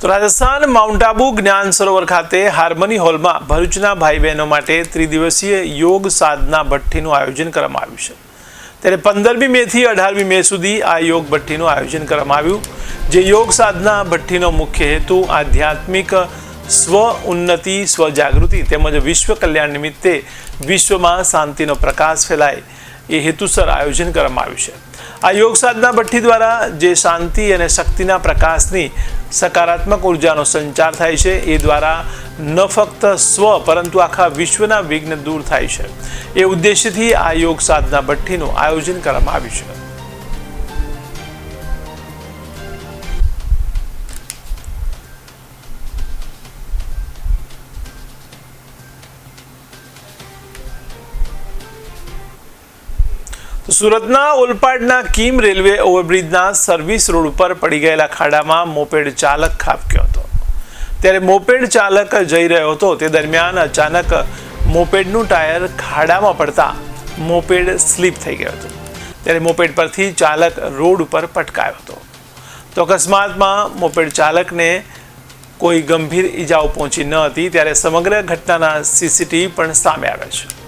તો રાજસ્થાન માઉન્ટ આબુ જ્ઞાન સરોવર ખાતે હાર્મની હોલમાં ભરૂચના ભાઈ બહેનો માટે ત્રિદિવસીય યોગ સાધના ભઠ્ઠીનું આયોજન કરવામાં આવ્યું છે। ત્યારે 15મી મે થી 18મી મે સુધી આ યોગ ભઠ્ઠીનું આયોજન કરવામાં આવ્યું। જે યોગ સાધના ભઠ્ઠીનો મુખ્ય હેતુ આધ્યાત્મિક સ્વ ઉન્નતિ, સ્વ જાગૃતિ તેમજ વિશ્વ કલ્યાણ નિમિત્તે વિશ્વમાં શાંતિનો પ્રકાશ ફેલાય એ હેતુસર આયોજન કરવામાં આવ્યું છે। આ યોગ સાધના ભઠ્ઠી દ્વારા જે શાંતિ અને શક્તિના પ્રકાશની સકારાત્મક ઉર્જાનો સંચાર થાય છે એ દ્વારા ન ફક્ત સ્વ પરંતુ આખા વિશ્વના વિઘ્ન દૂર થાય છે એ ઉદ્દેશ્યથી આ યોગ સાધના ભઠ્ઠીનું આયોજન કરવામાં આવ્યું છે। સુરતના ઓલપાડના કિમ રેલવે ઓવરબ્રિજના સર્વિસ રોડ ઉપર પડી ગયેલા ખાડામાં મોપેડ ચાલક ખાબક્યો હતો। ત્યારે મોપેડ ચાલક જઈ રહ્યો હતો તે દરમિયાન અચાનક મોપેડનું ટાયર ખાડામાં પડતા મોપેડ સ્લીપ થઈ ગયો હતો। ત્યારે મોપેડ પરથી ચાલક રોડ ઉપર પટકાયો હતો। તો અકસ્માતમાં મોપેડ ચાલકને કોઈ ગંભીર ઈજાઓ પહોંચી ન હતી। ત્યારે સમગ્ર ઘટનાના સીસીટીવી પણ સામે આવ્યા છે।